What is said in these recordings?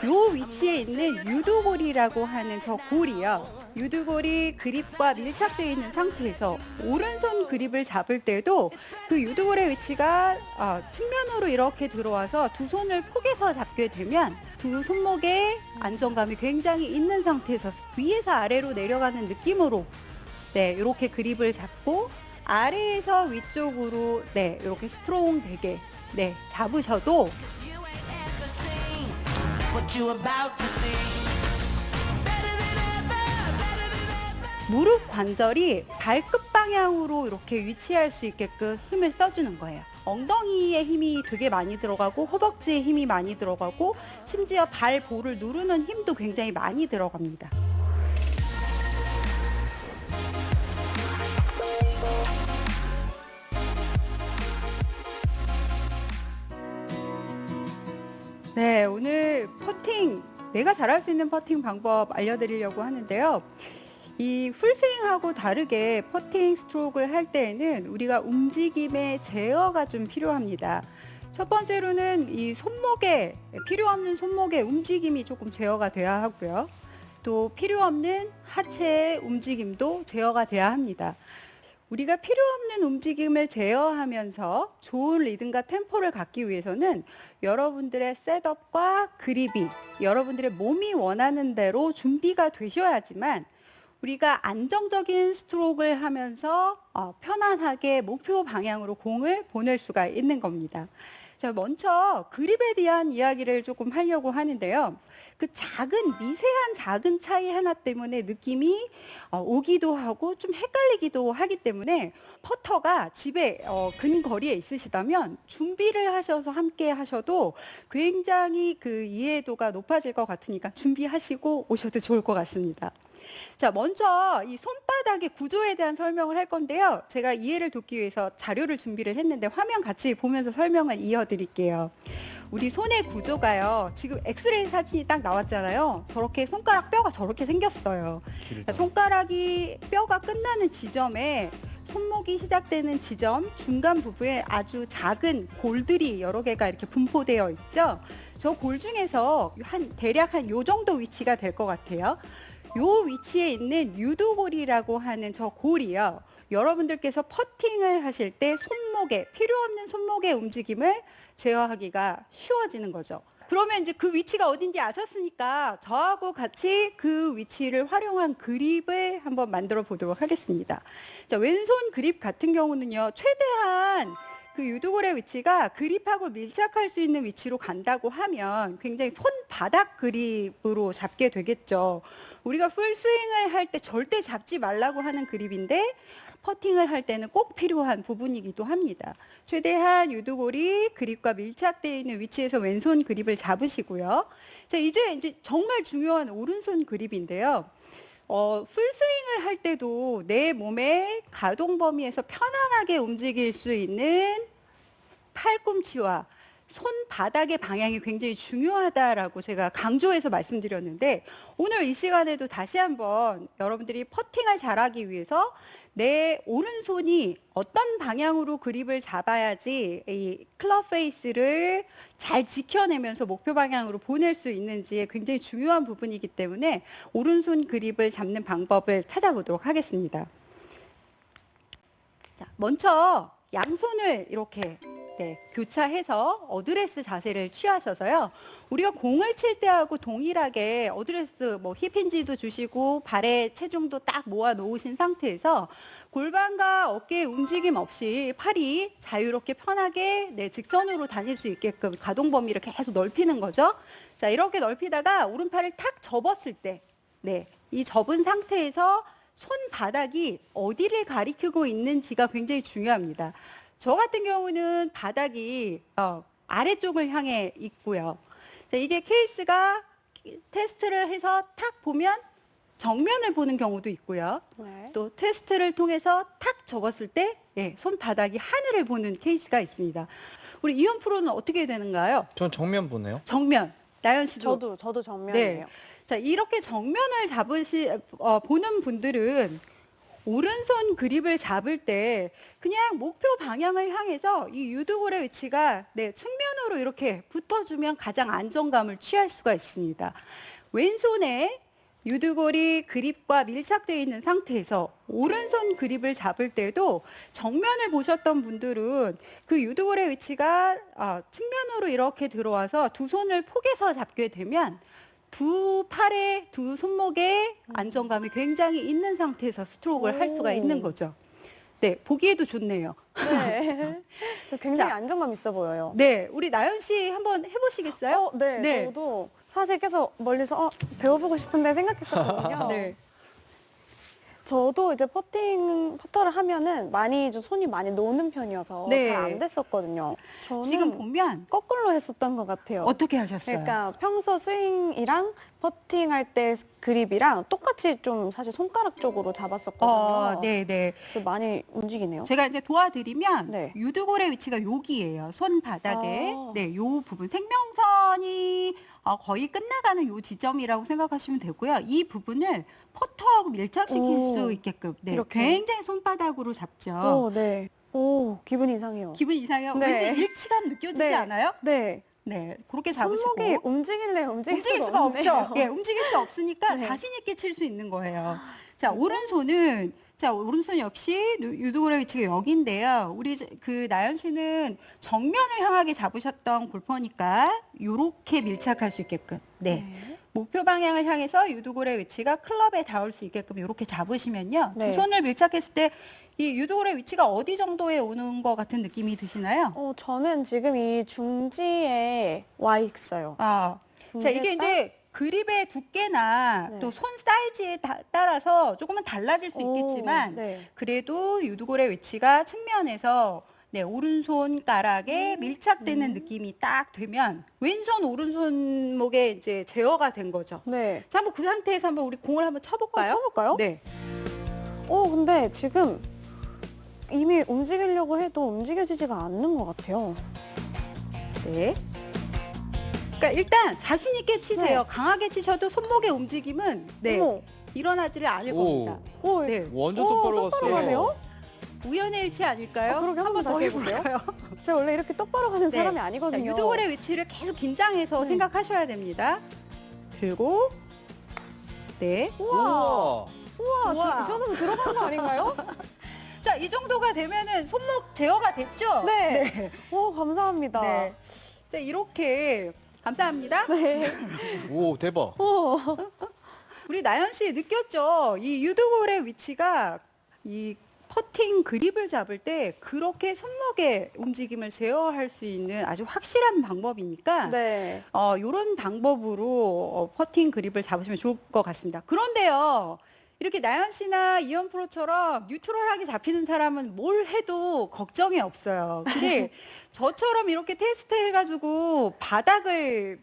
요 위치에 있는 유두골이라고 하는 저 골이요. 유두골이 그립과 밀착되어 있는 상태에서 오른손 그립을 잡을 때도 그 유두골의 위치가 측면으로 이렇게 들어와서 두 손을 포개서 잡게 되면 두 손목에 안정감이 굉장히 있는 상태에서 위에서 아래로 내려가는 느낌으로 이렇게 그립을 잡고 아래에서 위쪽으로 이렇게 스트롱 되게 잡으셔도 무릎 관절이 발끝 방향으로 이렇게 위치할 수 있게끔 힘을 써주는 거예요. 엉덩이에 힘이 되게 많이 들어가고 허벅지에 힘이 많이 들어가고 심지어 발볼을 누르는 힘도 굉장히 많이 들어갑니다. 네, 오늘 퍼팅, 내가 잘할 수 있는 퍼팅 방법 알려드리려고 하는데요. 이 풀스윙하고 다르게 퍼팅 스트로크를 할 때에는 우리가 움직임의 제어가 좀 필요합니다. 첫 번째로는 이 손목에, 필요 없는 손목의 움직임이 조금 제어가 돼야 하고요. 또 필요 없는 하체의 움직임도 제어가 돼야 합니다. 우리가 필요 없는 움직임을 제어하면서 좋은 리듬과 템포를 갖기 위해서는 여러분들의 셋업과 그립이 여러분들의 몸이 원하는 대로 준비가 되셔야지만 우리가 안정적인 스트로크를 하면서 편안하게 목표 방향으로 공을 보낼 수가 있는 겁니다. 자, 먼저 그립에 대한 이야기를 조금 하려고 하는데요. 그 미세한 작은 차이 하나 때문에 느낌이 오기도 하고 좀 헷갈리기도 하기 때문에 퍼터가 집에 근거리에 있으시다면 준비를 하셔서 함께 하셔도 굉장히 그 이해도가 높아질 것 같으니까 준비하시고 오셔도 좋을 것 같습니다. 자, 먼저 이 손바닥의 구조에 대한 설명을 할 건데요. 제가 이해를 돕기 위해서 자료를 준비를 했는데 화면 같이 보면서 설명을 이어드릴게요. 우리 손의 구조가요. 지금 엑스레이 사진이 딱 나왔잖아요. 저렇게 손가락 뼈가 저렇게 생겼어요. 자, 손가락이 뼈가 끝나는 지점에 손목이 시작되는 지점 중간 부분에 아주 작은 골들이 여러 개가 이렇게 분포되어 있죠. 저 골 중에서 대략 한 요 정도 위치가 될 것 같아요. 요 위치에 있는 유두골이라고 하는 저 골이요. 여러분들께서 퍼팅을 하실 때 필요 없는 손목의 움직임을 제어하기가 쉬워지는 거죠. 그러면 이제 그 위치가 어딘지 아셨으니까 저하고 같이 그 위치를 활용한 그립을 한번 만들어 보도록 하겠습니다. 자, 왼손 그립 같은 경우는요, 최대한 그 유두골의 위치가 그립하고 밀착할 수 있는 위치로 간다고 하면 굉장히 손바닥 그립으로 잡게 되겠죠. 우리가 풀스윙을 할 때 절대 잡지 말라고 하는 그립인데 퍼팅을 할 때는 꼭 필요한 부분이기도 합니다. 최대한 유두골이 그립과 밀착되어 있는 위치에서 왼손 그립을 잡으시고요. 자, 이제 정말 중요한 오른손 그립인데요. 풀스윙을 할 때도 내 몸의 가동 범위에서 편안하게 움직일 수 있는 팔꿈치와 손바닥의 방향이 굉장히 중요하다라고 제가 강조해서 말씀드렸는데 오늘 이 시간에도 다시 한번 여러분들이 퍼팅을 잘하기 위해서 내 오른손이 어떤 방향으로 그립을 잡아야지 이 클럽 페이스를 잘 지켜내면서 목표 방향으로 보낼 수 있는지에 굉장히 중요한 부분이기 때문에 오른손 그립을 잡는 방법을 찾아보도록 하겠습니다. 자, 먼저 양손을 이렇게 교차해서 어드레스 자세를 취하셔서요. 우리가 공을 칠 때하고 동일하게 어드레스 힙힌지도 주시고 발에 체중도 딱 모아 놓으신 상태에서 골반과 어깨의 움직임 없이 팔이 자유롭게 편하게 직선으로 다닐 수 있게끔 가동 범위를 계속 넓히는 거죠. 자, 이렇게 넓히다가 오른팔을 탁 접었을 때 이 접은 상태에서 손바닥이 어디를 가리키고 있는지가 굉장히 중요합니다. 저 같은 경우는 바닥이 아래쪽을 향해 있고요. 자, 이게 케이스가 테스트를 해서 탁 보면 정면을 보는 경우도 있고요. 또 테스트를 통해서 탁 접었을 때 손바닥이 하늘을 보는 케이스가 있습니다. 우리 이현 프로는 어떻게 되는가요? 전 정면 보네요. 정면. 나연 씨도? 저도 정면이에요. 자, 이렇게 정면을 보는 분들은 오른손 그립을 잡을 때 그냥 목표 방향을 향해서 이 유두골의 위치가 측면으로 이렇게 붙어주면 가장 안정감을 취할 수가 있습니다. 왼손에 유두골이 그립과 밀착되어 있는 상태에서 오른손 그립을 잡을 때도 정면을 보셨던 분들은 그 유두골의 위치가 측면으로 이렇게 들어와서 두 손을 포개서 잡게 되면 두 팔에 두 손목에 안정감이 굉장히 있는 상태에서 스트로크를 할 수가 있는 거죠. 네, 보기에도 좋네요. 네. 굉장히 자, 안정감 있어 보여요. 네, 우리 나연 씨 한번 해보시겠어요? 네, 네. 저도 사실 계속 멀리서 배워보고 싶은데 생각했었거든요. 네. 저도 이제 퍼터를 하면은 많이 좀 손이 많이 노는 편이어서 네. 잘 안 됐었거든요. 저는 지금 보면 거꾸로 했었던 것 같아요. 어떻게 하셨어요? 그러니까 평소 스윙이랑 퍼팅할 때 그립이랑 똑같이 좀 사실 손가락 쪽으로 잡았었거든요. 네. 그래서 많이 움직이네요. 제가 이제 도와드리면 네. 유두골의 위치가 여기예요. 손바닥에. 아. 네, 요 부분 생명선이 거의 끝나가는 요 지점이라고 생각하시면 되고요. 이 부분을 퍼터하고 밀착시킬 오. 수 있게끔 이렇게. 굉장히 손바닥으로 잡죠. 오, 네. 오, 기분 이상해요. 기분 이상해요? 네. 왠지 일치감 느껴지지 네. 않아요? 네. 네, 그렇게 잡으시고. 손목이 움직일래요? 움직일 수가 없네요. 없죠. 예, 움직일 수 없으니까 네. 자신 있게 칠 수 있는 거예요. 자, 오른손 역시 유두골의 위치가 여기인데요. 우리 그 나연 씨는 정면을 향하게 잡으셨던 골퍼니까 이렇게 밀착할 수 있게끔. 네. 목표 방향을 향해서 유두골의 위치가 클럽에 닿을 수 있게끔 이렇게 잡으시면요. 네. 두 손을 밀착했을 때 이 유두골의 위치가 어디 정도에 오는 것 같은 느낌이 드시나요? 저는 지금 이 중지에 와 있어요. 자, 중지에 이게 딱? 이제 그립의 두께나 네. 또 손 사이즈에 따라서 조금은 달라질 수 있겠지만 네. 그래도 유두골의 위치가 측면에서 오른손가락에 밀착되는 느낌이 딱 되면 왼손 오른손목에 이제 제어가 된 거죠. 네. 자, 한번 그 상태에서 한번 우리 공을 한번 쳐볼까요? 쳐볼까요? 네. 근데 지금 이미 움직이려고 해도 움직여지지가 않는 것 같아요. 네. 그러니까 일단 자신 있게 치세요. 네. 강하게 치셔도 손목의 움직임은 어머. 일어나지를 않을 겁니다. 오, 네. 완전 똑바로 똑바로 갔어요. 가네요? 우연의 일치 아닐까요? 그러게 한번 더 다시 해볼게요. 해볼까요? 제가 원래 이렇게 똑바로 가는 네. 사람이 자, 아니거든요. 유두골의 위치를 계속 긴장해서 네. 생각하셔야 됩니다. 들고, 네. 우와, 우와. 우와. 이 정도면 들어간 거 아닌가요? 자, 이 정도가 되면은 손목 제어가 됐죠? 네. 오, 감사합니다. 네. 자, 이렇게 감사합니다. 네. 오, 대박. 오. 우리 나연 씨 느꼈죠? 이 유두골의 위치가 이 퍼팅 그립을 잡을 때 그렇게 손목의 움직임을 제어할 수 있는 아주 확실한 방법이니까 네. 이런 방법으로 퍼팅 그립을 잡으시면 좋을 것 같습니다. 그런데요, 이렇게 나연 씨나 이현 프로처럼 뉴트럴하게 잡히는 사람은 뭘 해도 걱정이 없어요. 근데 저처럼 이렇게 테스트 해가지고 바닥을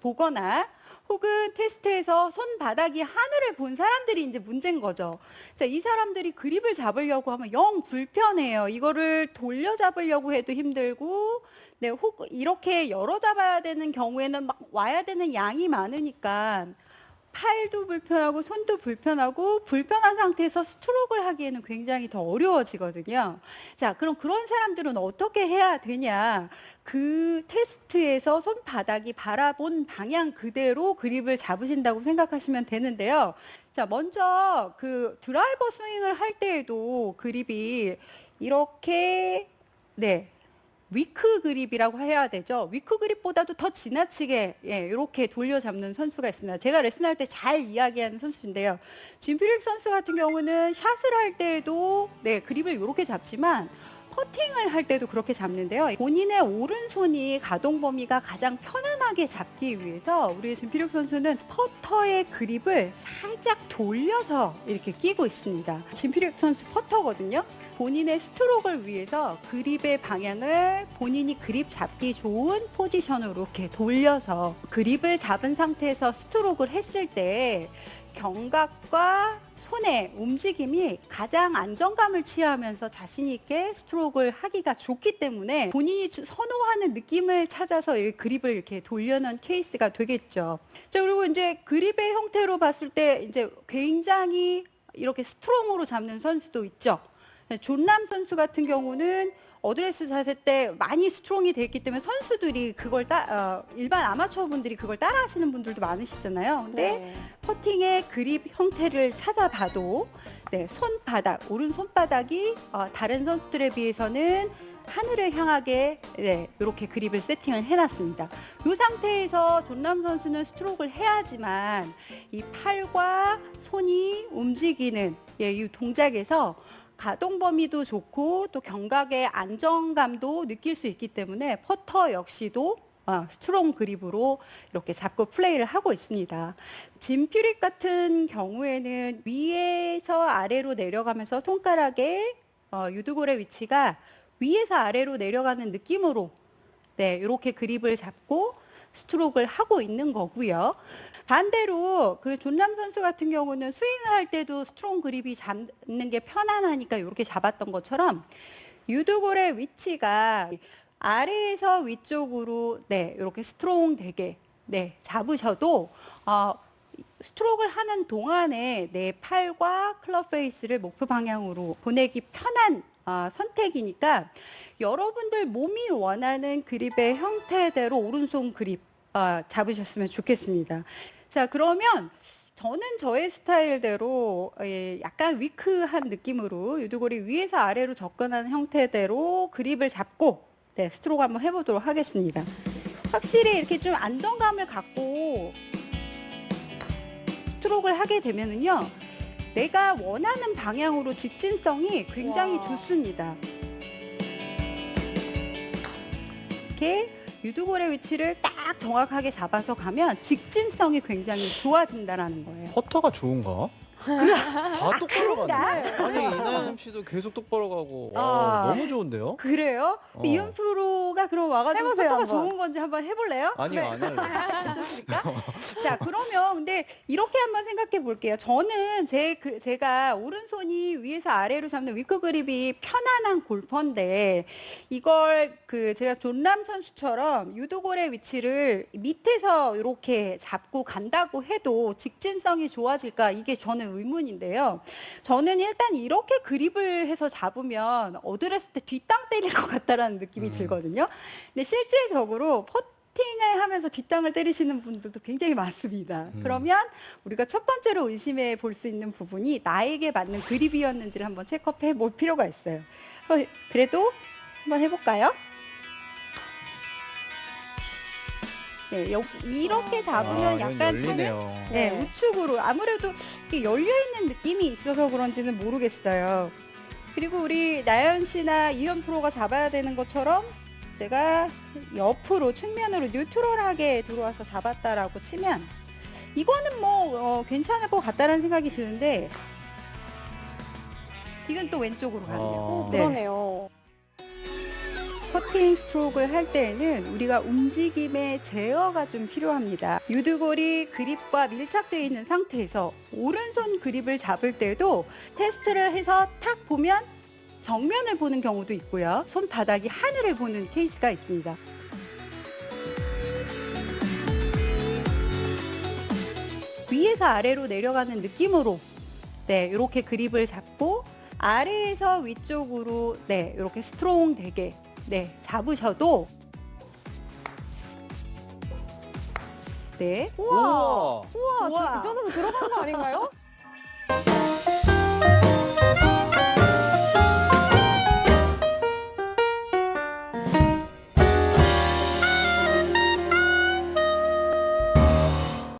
보거나 혹은 테스트에서 손바닥이 하늘을 본 사람들이 이제 문제인 거죠. 자, 이 사람들이 그립을 잡으려고 하면 영 불편해요. 이거를 돌려 잡으려고 해도 힘들고, 네, 혹 이렇게 열어 잡아야 되는 경우에는 막 와야 되는 양이 많으니까 팔도 불편하고 손도 불편하고 불편한 상태에서 스트로크를 하기에는 굉장히 더 어려워지거든요. 자, 그럼 그런 사람들은 어떻게 해야 되냐? 그 테스트에서 손바닥이 바라본 방향 그대로 그립을 잡으신다고 생각하시면 되는데요. 자, 먼저 그 드라이버 스윙을 할 때에도 그립이 이렇게 위크 그립이라고 해야 되죠. 위크 그립보다도 더 지나치게 이렇게 돌려잡는 선수가 있습니다. 제가 레슨할 때 잘 이야기하는 선수인데요. 짐필릭 선수 같은 경우는 샷을 할 때도 그립을 이렇게 잡지만 퍼팅을 할 때도 그렇게 잡는데요. 본인의 오른손이 가동 범위가 가장 편안하게 잡기 위해서 우리 짐필릭 선수는 퍼터의 그립을 살짝 돌려서 이렇게 끼고 있습니다. 짐필릭 선수 퍼터거든요. 본인의 스트로크를 위해서 그립의 방향을 본인이 그립 잡기 좋은 포지션으로 이렇게 돌려서 그립을 잡은 상태에서 스트로크를 했을 때 견갑과 손의 움직임이 가장 안정감을 취하면서 자신 있게 스트로크를 하기가 좋기 때문에 본인이 선호하는 느낌을 찾아서 이 그립을 이렇게 돌려놓은 케이스가 되겠죠. 자, 그리고 이제 그립의 형태로 봤을 때 이제 굉장히 이렇게 스트롱으로 잡는 선수도 있죠. 존람 선수 같은 경우는 어드레스 자세 때 많이 스트롱이 돼 있기 때문에 선수들이 그걸 일반 아마추어 분들이 그걸 따라 하시는 분들도 많으시잖아요. 근데 네. 퍼팅의 그립 형태를 찾아봐도 네, 손바닥, 오른 손바닥이 다른 선수들에 비해서는 하늘을 향하게 이렇게 그립을 세팅을 해놨습니다. 이 상태에서 존람 선수는 스트로크를 해야지만 이 팔과 손이 움직이는 이 동작에서 가동 범위도 좋고 또 경각의 안정감도 느낄 수 있기 때문에 퍼터 역시도 스트롱 그립으로 이렇게 잡고 플레이를 하고 있습니다. 짐 퓨릭 같은 경우에는 위에서 아래로 내려가면서 손가락의 유두골의 위치가 위에서 아래로 내려가는 느낌으로 이렇게 그립을 잡고 스트로크를 하고 있는 거고요. 반대로 그 존람 선수 같은 경우는 스윙을 할 때도 스트롱 그립이 잡는 게 편안하니까 이렇게 잡았던 것처럼 유두골의 위치가 아래에서 위쪽으로 이렇게 스트롱 되게 잡으셔도 스트로크를 하는 동안에 내 팔과 클럽 페이스를 목표 방향으로 보내기 편한 선택이니까 여러분들 몸이 원하는 그립의 형태대로 오른손 그립 잡으셨으면 좋겠습니다. 자, 그러면 저는 저의 스타일대로 약간 위크한 느낌으로 유두골이 위에서 아래로 접근하는 형태대로 그립을 잡고 스트로크 한번 해보도록 하겠습니다. 확실히 이렇게 좀 안정감을 갖고 스트로크를 하게 되면은요, 내가 원하는 방향으로 직진성이 굉장히 와. 좋습니다. 이렇게 유두골의 위치를 딱 정확하게 잡아서 가면 직진성이 굉장히 좋아진다라는 거예요. 퍼터가 좋은가? 다 똑바로 가네. 그런가? 아니 이나영 씨도 계속 똑바로 가고 아. 와, 너무 좋은데요? 그래요? 이현 프로가 그럼 와가지고 해보세요, 퍼터가 한번. 좋은 건지 한번 해볼래요? 아니요 안 할래요. 괜찮습니까? 자, 그러면 근데 이렇게 한번 생각해 볼게요. 저는 제가 오른손이 위에서 아래로 잡는 위크 그립이 편안한 골퍼인데 이걸 제가 존람 선수처럼 유도골의 위치를 밑에서 이렇게 잡고 간다고 해도 직진성이 좋아질까? 이게 저는 의문인데요. 저는 일단 이렇게 그립을 해서 잡으면 어드레스 때 뒷땅 때릴 것 같다라는 느낌이 들거든요. 근데 실질적으로 퍼팅을 하면서 뒷땅을 때리시는 분들도 굉장히 많습니다. 그러면 우리가 첫 번째로 의심해 볼 수 있는 부분이 나에게 맞는 그립이었는지를 한번 체크해 볼 필요가 있어요. 그래도 한번 해볼까요? 네, 이렇게 잡으면 이건 약간 저는 열리네요. 우측으로 아무래도 이렇게 열려있는 느낌이 있어서 그런지는 모르겠어요. 그리고 우리 나연 씨나 이현 프로가 잡아야 되는 것처럼 제가 옆으로 측면으로 뉴트럴하게 들어와서 잡았다라고 치면 이거는 뭐 괜찮을 것 같다라는 생각이 드는데 이건 또 왼쪽으로 가네요. 아. 그러네요. 퍼팅 스트로크를 할 때에는 우리가 움직임의 제어가 좀 필요합니다. 유두골이 그립과 밀착되어 있는 상태에서 오른손 그립을 잡을 때도 테스트를 해서 탁 보면 정면을 보는 경우도 있고요. 손바닥이 하늘을 보는 케이스가 있습니다. 위에서 아래로 내려가는 느낌으로 이렇게 그립을 잡고 아래에서 위쪽으로 이렇게 스트롱 되게 잡으셔도 우와. 우와, 우와. 그 정도로 들어간 거 아닌가요?